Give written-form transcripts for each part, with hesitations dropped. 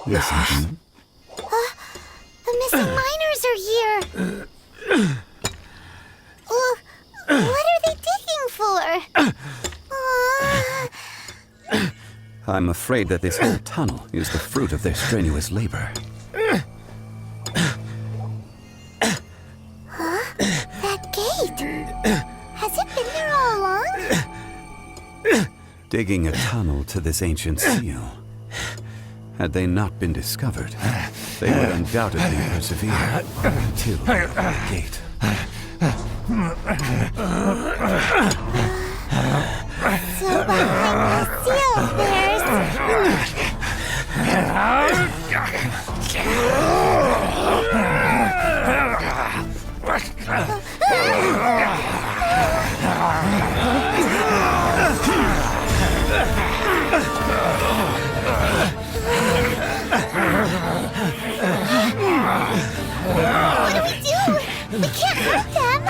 Yes, Anthony. The missing miners are here. What are they digging for? I'm afraid that this whole tunnel is the fruit of their strenuous labor. That gate. Has it been there all along? Digging a tunnel to this ancient seal. Had they not been discovered, they would undoubtedly persevere until the gate. So behind the seal, there's... What do we do? We can't hurt them!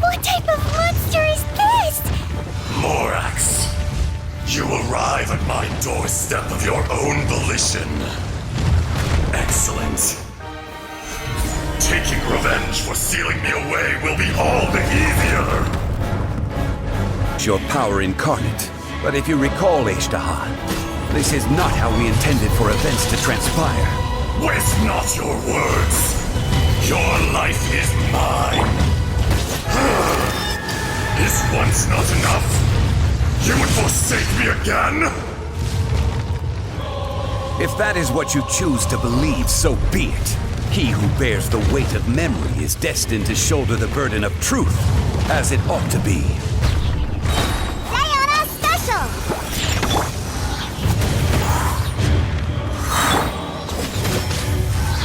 What type of monster is this? Morax, you arrive at my doorstep of your own volition. Excellent. Taking revenge for sealing me away will be all the easier. Your power incarnate. But if you recall, Ishtaha, this is not how we intended for events to transpire. Waste not your words. Your life is mine. Is once not enough? You would forsake me again? If that is what you choose to believe, so be it. He who bears the weight of memory is destined to shoulder the burden of truth, as it ought to be. Sayonara Special!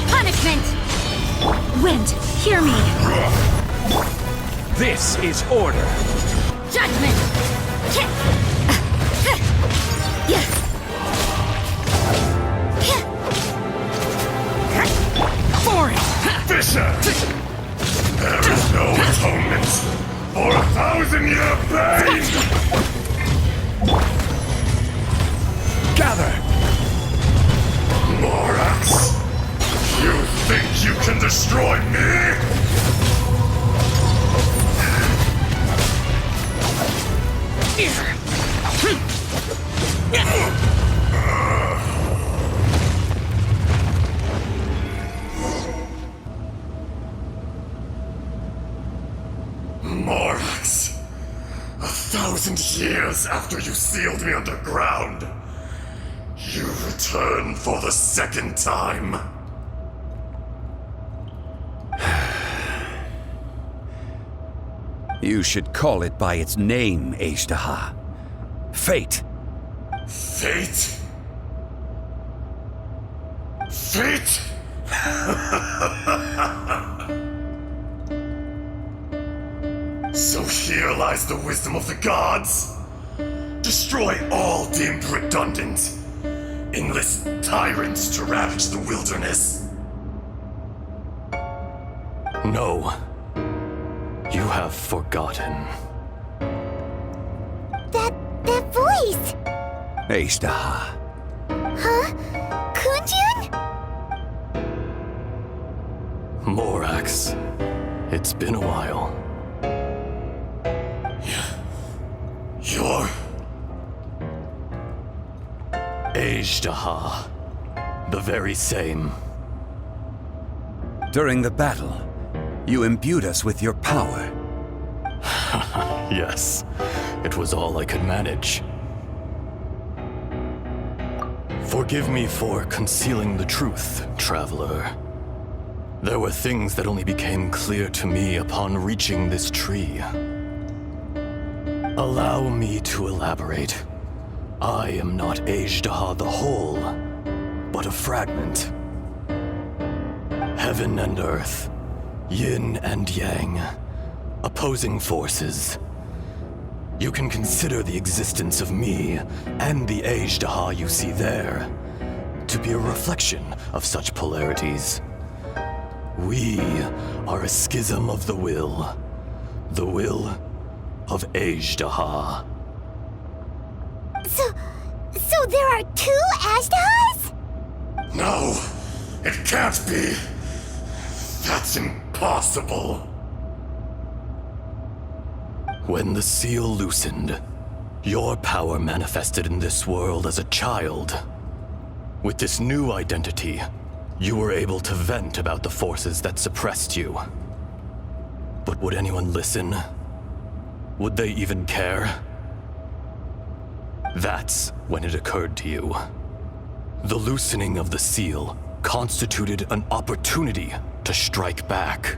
Punishment! Wind, hear me! This is order. Judgment! For it! Fisher! There is no atonement for 1,000-year pain! Gather! Morax! You think you can destroy me? Morax, 1,000 years after you sealed me underground, you return for the second time. You should call it by its name, Ishtaha. Fate. Fate? Fate? So here lies the wisdom of the gods. Destroy all deemed redundant. Enlist tyrants to ravage the wilderness. No. You have forgotten. That voice! Ishtaha. Huh? Kunjun? Morax. It's been a while. You're... Ishtaha. The very same. During the battle, you imbued us with your power. Yes. It was all I could manage. Forgive me for concealing the truth, traveler. There were things that only became clear to me upon reaching this tree. Allow me to elaborate. I am not Azhdaha the whole, but a fragment. Heaven and earth, yin and yang, opposing forces. You can consider the existence of me and the Azhdaha you see there to be a reflection of such polarities. We are a schism of the will of Azhdaha. So there are two Ashdahas? No, it can't be. That's impossible. When the seal loosened, your power manifested in this world as a child. With this new identity, you were able to vent about the forces that suppressed you. But would anyone listen? Would they even care? That's when it occurred to you. The loosening of the seal constituted an opportunity to strike back.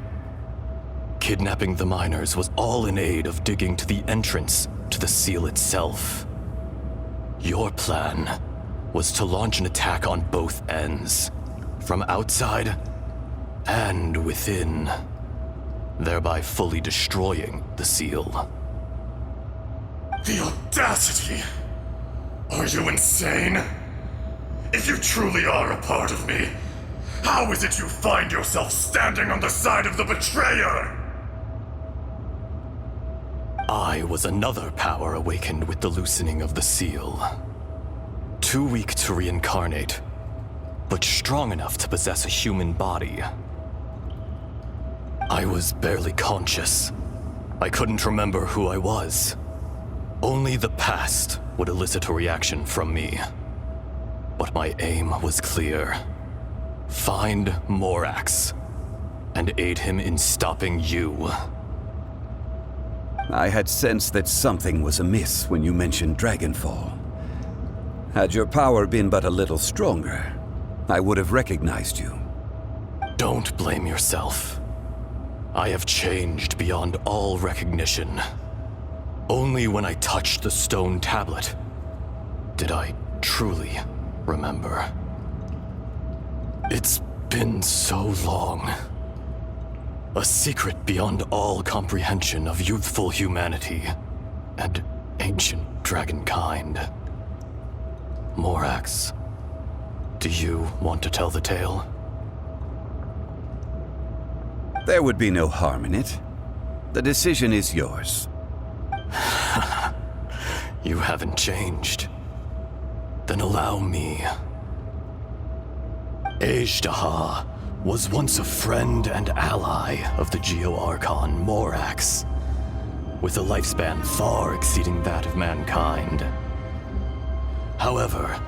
Kidnapping the miners was all in aid of digging to the entrance to the seal itself. Your plan was to launch an attack on both ends, from outside and within, thereby fully destroying the seal. The audacity! Are you insane? If you truly are a part of me, how is it you find yourself standing on the side of the betrayer? I was another power awakened with the loosening of the seal. Too weak to reincarnate, but strong enough to possess a human body. I was barely conscious. I couldn't remember who I was. Only the past would elicit a reaction from me. But my aim was clear. Find Morax, and aid him in stopping you. I had sensed that something was amiss when you mentioned Dragonfall. Had your power been but a little stronger, I would have recognized you. Don't blame yourself. I have changed beyond all recognition. Only when I touched the stone tablet did I truly remember. It's been so long. A secret beyond all comprehension of youthful humanity and ancient dragonkind. Morax, do you want to tell the tale? There would be no harm in it. The decision is yours. You haven't changed. Then allow me. Azhdaha was once a friend and ally of the Geo-Archon Morax, with a lifespan far exceeding that of mankind. However,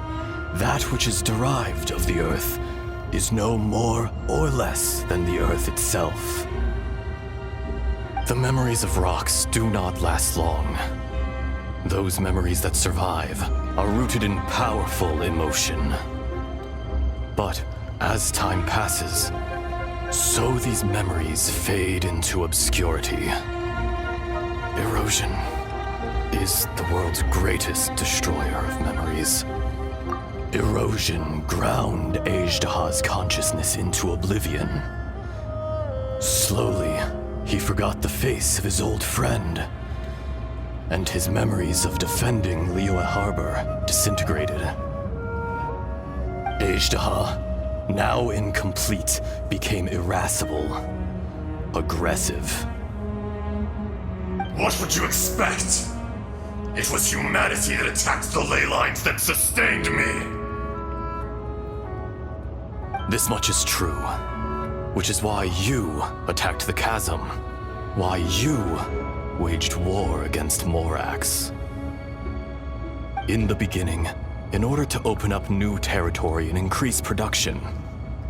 that which is derived of the Earth is no more or less than the Earth itself. The memories of rocks do not last long. Those memories that survive are rooted in powerful emotion. But as time passes, so these memories fade into obscurity. Erosion is the world's greatest destroyer of memories. Erosion ground Azhdaha's consciousness into oblivion. Slowly, he forgot the face of his old friend, and his memories of defending Liyue Harbor disintegrated. Azhdaha, now incomplete, became irascible, aggressive. What would you expect? It was humanity that attacked the ley lines that sustained me. This much is true, which is why you attacked the chasm, why you waged war against Morax. In the beginning, in order to open up new territory and increase production,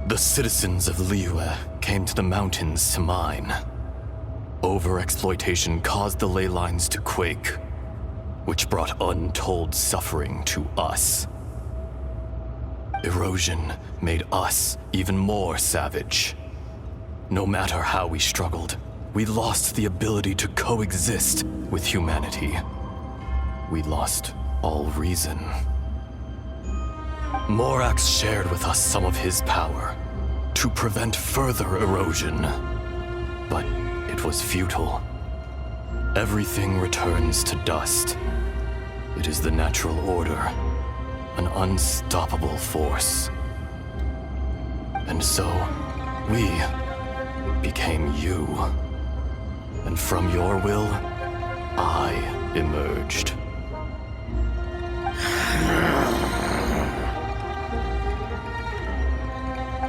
the citizens of Liyue came to the mountains to mine. Overexploitation caused the ley lines to quake, which brought untold suffering to us. Erosion made us even more savage. No matter how we struggled, we lost the ability to coexist with humanity. We lost all reason. Morax shared with us some of his power to prevent further erosion. But it was futile. Everything returns to dust. It is the natural order, an unstoppable force. And so, we became you. And from your will, I emerged.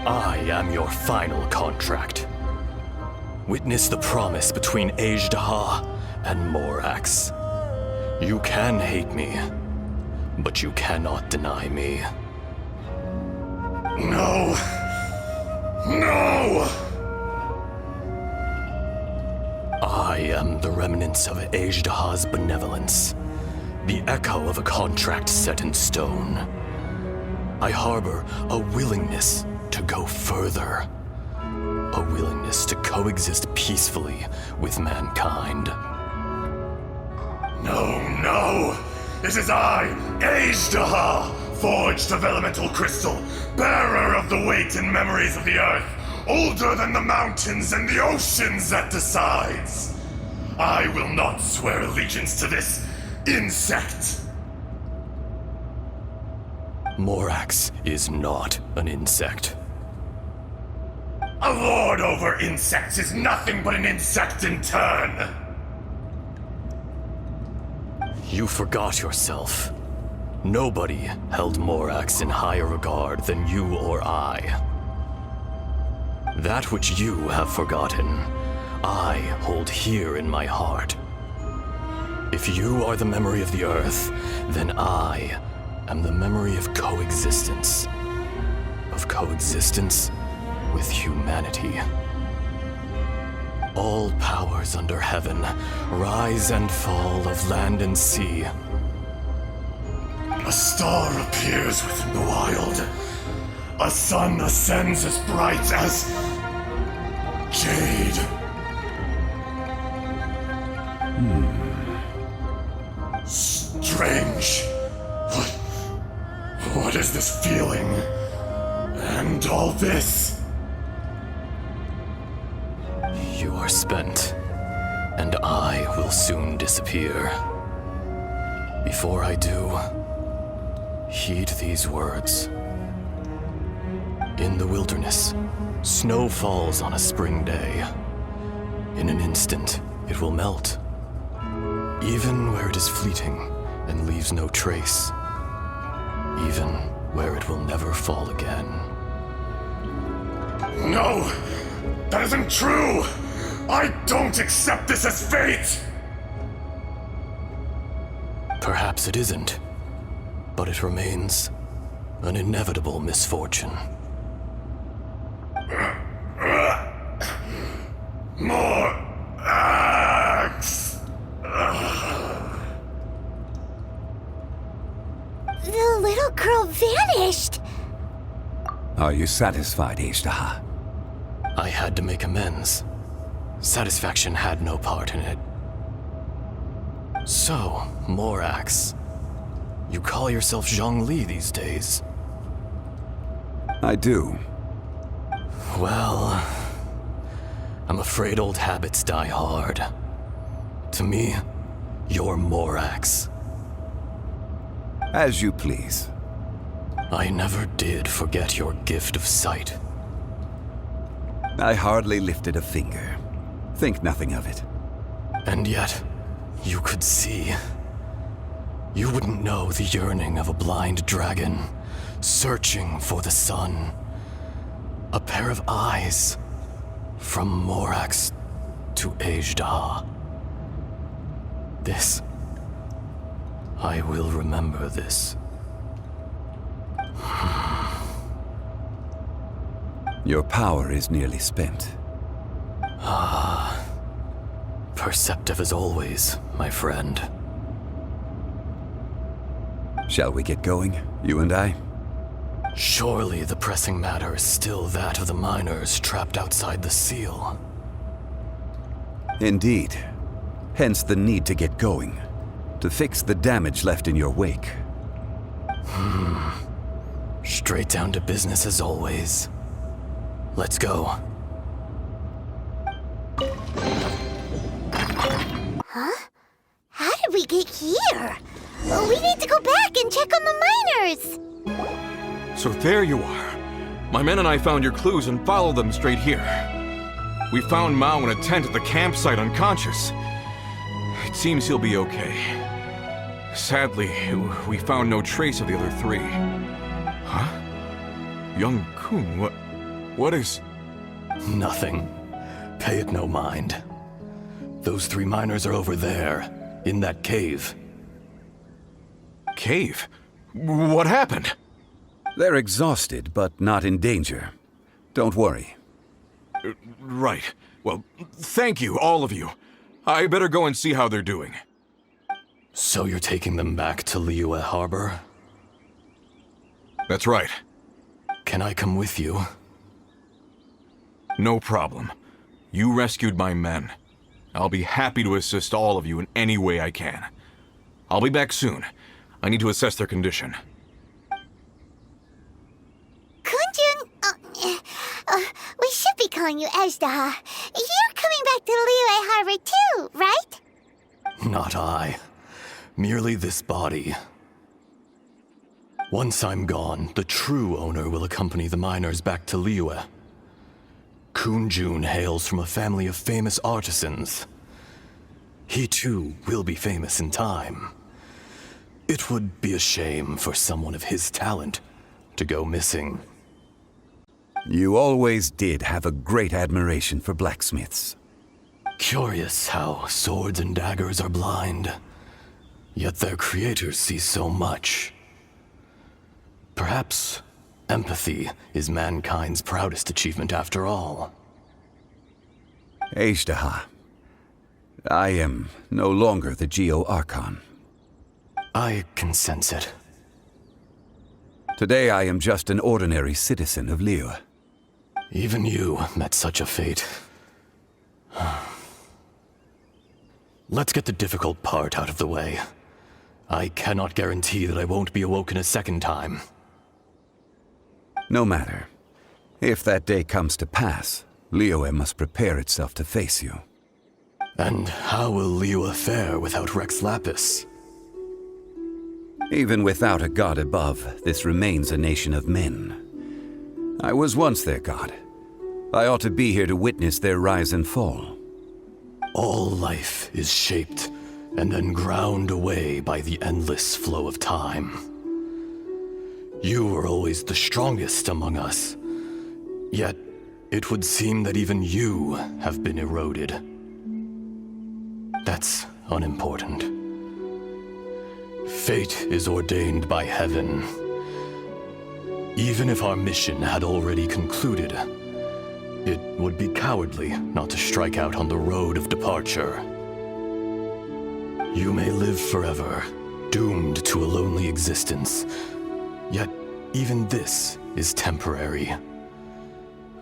I am your final contract. Witness the promise between Azhdaha and Morax. You can hate me, but you cannot deny me. No! No! I am the remnants of Azhdaha's benevolence, the echo of a contract set in stone. I harbor a willingness to go further, a willingness to coexist peacefully with mankind. No, no! It is I, Azhdaha, forged of elemental crystal, bearer of the weight and memories of the earth, older than the mountains and the oceans that decides. I will not swear allegiance to this insect. Morax is not an insect. A lord over insects is nothing but an insect in turn. You forgot yourself. Nobody held Morax in higher regard than you or I. That which you have forgotten, I hold here in my heart. If you are the memory of the earth, then I am the memory of coexistence. Of coexistence with humanity. All powers under heaven rise and fall of land and sea. A star appears within the wild. A sun ascends as bright as jade. Strange. What is this feeling? And all this? You are spent, and I will soon disappear. Before I do, heed these words. In the wilderness, snow falls on a spring day. In an instant, it will melt. Even where it is fleeting and leaves no trace. Even where it will never fall again. No! That isn't true! I don't accept this as fate! Perhaps it isn't, but it remains an inevitable misfortune. More axe! The little girl vanished! Are you satisfied, Azhdaha? I had to make amends. Satisfaction had no part in it. So, Morax, you call yourself Zhongli these days? I do. Well, I'm afraid old habits die hard. To me, you're Morax. As you please. I never did forget your gift of sight. I hardly lifted a finger. Think nothing of it. And yet, you could see. You wouldn't know the yearning of a blind dragon, searching for the sun. A pair of eyes, from Morax to Azhdaha. This, I will remember this. Your power is nearly spent. Perceptive as always, my friend. Shall we get going, you and I? Surely the pressing matter is still that of the miners trapped outside the seal. Indeed. Hence the need to get going, to fix the damage left in your wake. Straight down to business as always. Let's go. How did we get here? We need to go back and check on the miners. So there you are. My men and I found your clues and followed them straight here. We found Mao in a tent at the campsite unconscious. It seems he'll be okay. Sadly, we found no trace of the other three. Huh? Young Kun, what is... Nothing. Pay it no mind. Those three miners are over there, in that cave. Cave? What happened? They're exhausted, but not in danger. Don't worry. Right. Well, thank you, all of you. I better go and see how they're doing. So you're taking them back to Liyue Harbor? That's right. Can I come with you? No problem. You rescued my men. I'll be happy to assist all of you in any way I can. I'll be back soon. I need to assess their condition. Kunjun, we should be calling you Ezda. You're coming back to Liyue Harbor too, right? Not I. Merely this body. Once I'm gone, the true owner will accompany the miners back to Liyue. Kunjun hails from a family of famous artisans. He too will be famous in time. It would be a shame for someone of his talent to go missing. You always did have a great admiration for blacksmiths. Curious how swords and daggers are blind, yet their creators see so much. Perhaps empathy is mankind's proudest achievement after all. Ezda, I am no longer the Geo-Archon. I can sense it. Today I am just an ordinary citizen of Liyue. Even you met such a fate. Let's get the difficult part out of the way. I cannot guarantee that I won't be awoken a second time. No matter. If that day comes to pass, Liyue must prepare itself to face you. And how will Liyue fare without Rex Lapis? Even without a god above, this remains a nation of men. I was once their god. I ought to be here to witness their rise and fall. All life is shaped and then ground away by the endless flow of time. You were always the strongest among us, yet it would seem that even you have been eroded. That's unimportant. Fate is ordained by heaven. Even if our mission had already concluded, it would be cowardly not to strike out on the road of departure. You may live forever, doomed to a lonely existence. Yet, even this is temporary.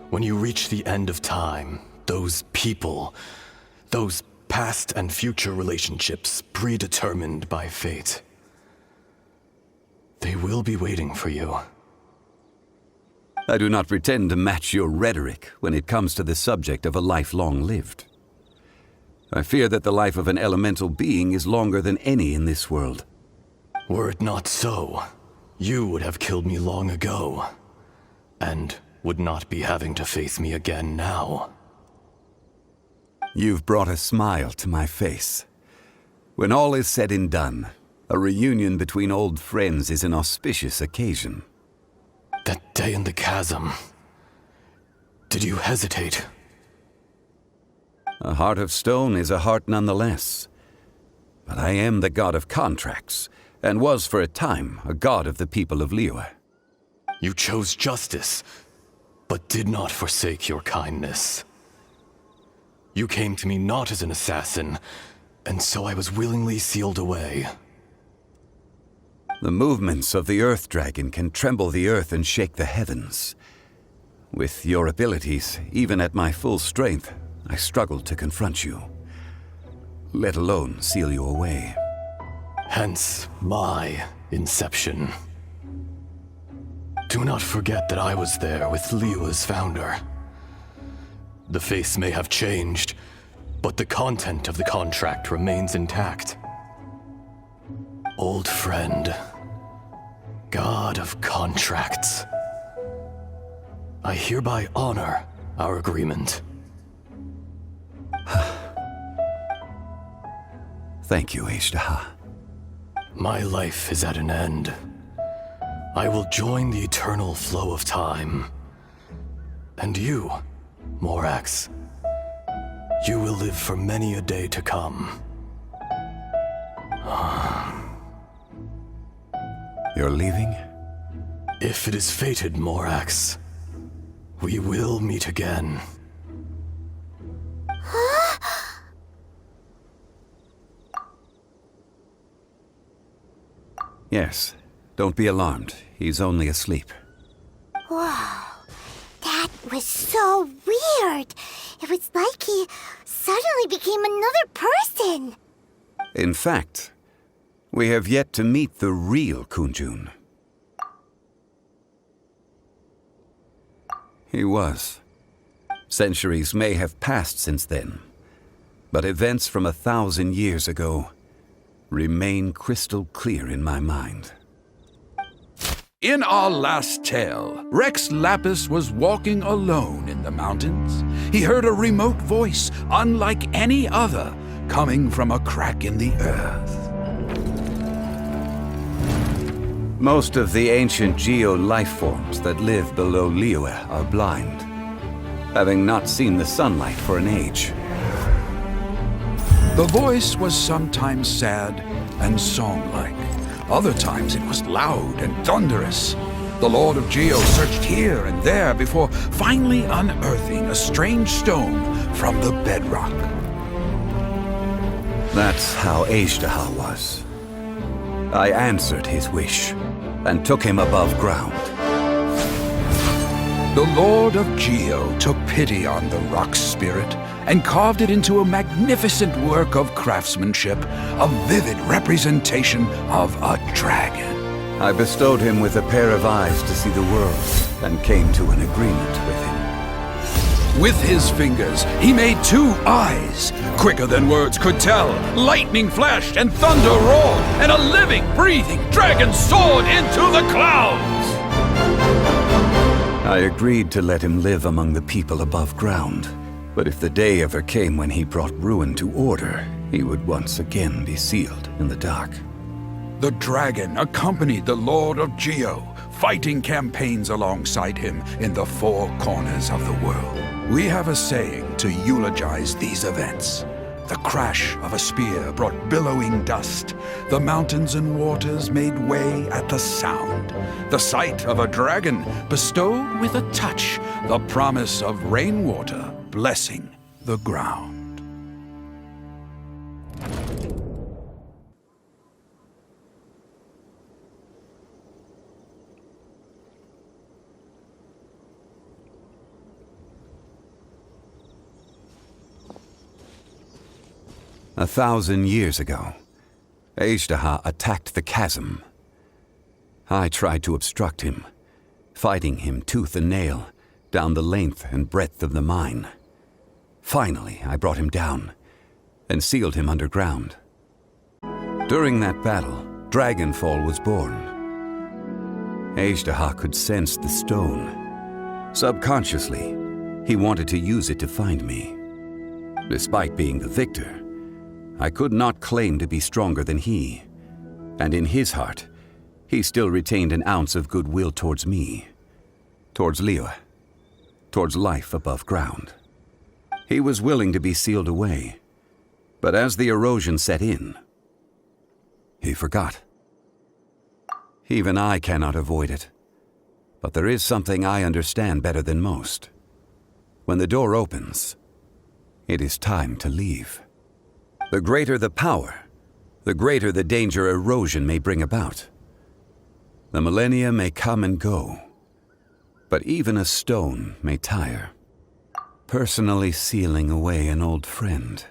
When you reach the end of time, those people, those past and future relationships predetermined by fate, they will be waiting for you. I do not pretend to match your rhetoric when it comes to the subject of a life long lived. I fear that the life of an elemental being is longer than any in this world. Were it not so, you would have killed me long ago, and would not be having to face me again now. You've brought a smile to my face. When all is said and done, a reunion between old friends is an auspicious occasion. That day in the chasm, did you hesitate? A heart of stone is a heart nonetheless. But I am the god of contracts, and was for a time a god of the people of Liyue. You chose justice, but did not forsake your kindness. You came to me not as an assassin, and so I was willingly sealed away. The movements of the Earth Dragon can tremble the earth and shake the heavens. With your abilities, even at my full strength, I struggled to confront you, let alone seal you away. Hence my inception. Do not forget that I was there with Liyue's founder. The face may have changed, but the content of the contract remains intact. Old friend, God of contracts, I hereby honor our agreement. Thank you, Ashtaha. My life is at an end. I will join the eternal flow of time. And you, Morax, you will live for many a day to come. You're leaving? If it is fated, Morax, we will meet again. Yes. Don't be alarmed. He's only asleep. Wow, that was so weird. It was like he suddenly became another person. In fact, we have yet to meet the real Kunjun. He was. Centuries may have passed since then, but events from 1,000 years ago remain crystal clear in my mind. In our last tale, Rex Lapis was walking alone in the mountains. He heard a remote voice, unlike any other, coming from a crack in the earth. Most of the ancient geo-life forms that live below Liyue are blind, having not seen the sunlight for an age. The voice was sometimes sad and song-like. Other times it was loud and thunderous. The Lord of Geo searched here and there before finally unearthing a strange stone from the bedrock. That's how Ashtaha was. I answered his wish and took him above ground. The Lord of Geo took pity on the rock spirit and carved it into a magnificent work of craftsmanship, a vivid representation of a dragon. I bestowed him with a pair of eyes to see the world and came to an agreement with him. With his fingers, he made 2 eyes. Quicker than words could tell, lightning flashed and thunder roared, and a living, breathing dragon soared into the clouds. I agreed to let him live among the people above ground, but if the day ever came when he brought ruin to order, he would once again be sealed in the dark. The dragon accompanied the Lord of Geo, fighting campaigns alongside him in the 4 corners of the world. We have a saying to eulogize these events. The crash of a spear brought billowing dust. The mountains and waters made way at the sound. The sight of a dragon bestowed with a touch the promise of rainwater blessing the ground. A 1,000 years ago, Ashtaha attacked the chasm. I tried to obstruct him, fighting him tooth and nail down the length and breadth of the mine. Finally, I brought him down and sealed him underground. During that battle, Dragonfall was born. Ashtaha could sense the stone. Subconsciously, he wanted to use it to find me. Despite being the victor, I could not claim to be stronger than he, and in his heart, he still retained an ounce of goodwill towards me, towards Liyue, towards life above ground. He was willing to be sealed away, but as the erosion set in, he forgot. Even I cannot avoid it, but there is something I understand better than most. When the door opens, it is time to leave. The greater the power, the greater the danger erosion may bring about. The millennia may come and go, but even a stone may tire. Personally sealing away an old friend.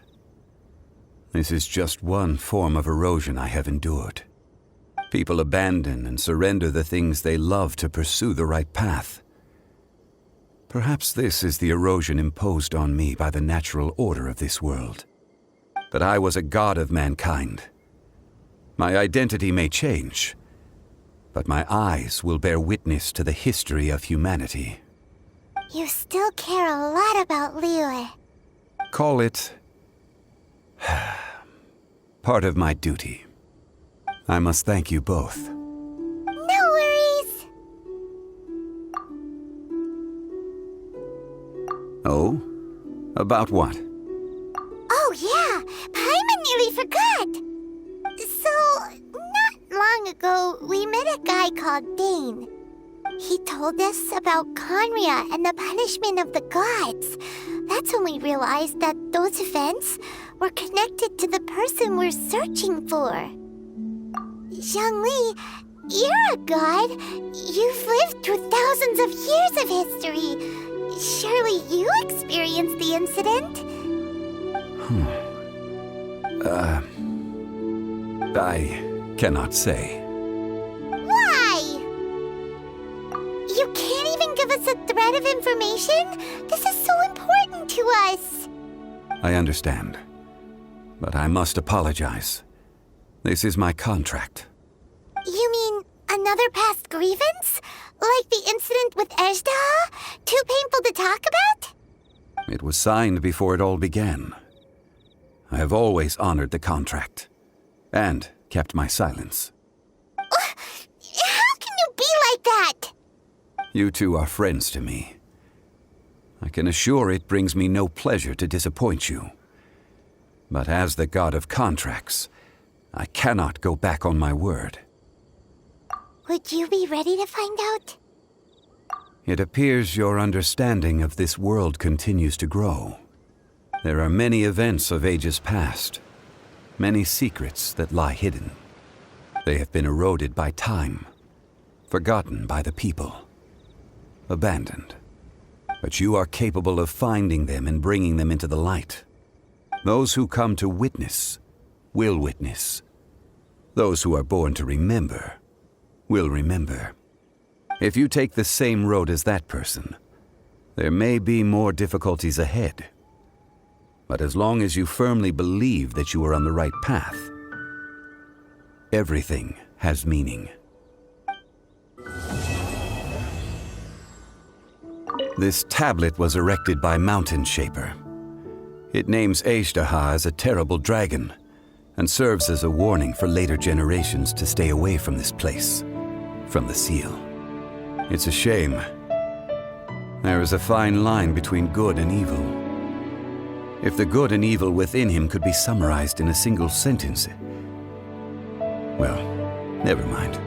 This is just one form of erosion I have endured. People abandon and surrender the things they love to pursue the right path. Perhaps this is the erosion imposed on me by the natural order of this world. But I was a god of mankind. My identity may change, but my eyes will bear witness to the history of humanity. You still care a lot about Liyue. Call it part of my duty. I must thank you both. No worries. Oh? About what? Oh yeah, Paimon nearly forgot. So, not long ago, we met a guy called Dane. He told us about Conria and the punishment of the gods. That's when we realized that those events were connected to the person we're searching for. Zhongli, you're a god. You've lived through thousands of years of history. Surely you experienced the incident? I cannot say. Why? You can't even give us a thread of information? This is so important to us. I understand. But I must apologize. This is my contract. You mean another past grievance? Like the incident with Ejda? Too painful to talk about? It was signed before it all began. I have always honored the contract. And kept my silence. How can you be like that? You two are friends to me. I can assure it brings me no pleasure to disappoint you. But as the god of contracts, I cannot go back on my word. Would you be ready to find out? It appears your understanding of this world continues to grow. There are many events of ages past, many secrets that lie hidden. They have been eroded by time, forgotten by the people, abandoned. But you are capable of finding them and bringing them into the light. Those who come to witness will witness. Those who are born to remember will remember. If you take the same road as that person, there may be more difficulties ahead. But as long as you firmly believe that you are on the right path, everything has meaning. This tablet was erected by Mountain Shaper. It names Ejdaha as a terrible dragon and serves as a warning for later generations to stay away from this place, from the seal. It's a shame. There is a fine line between good and evil. If the good and evil within him could be summarized in a single sentence, well, never mind.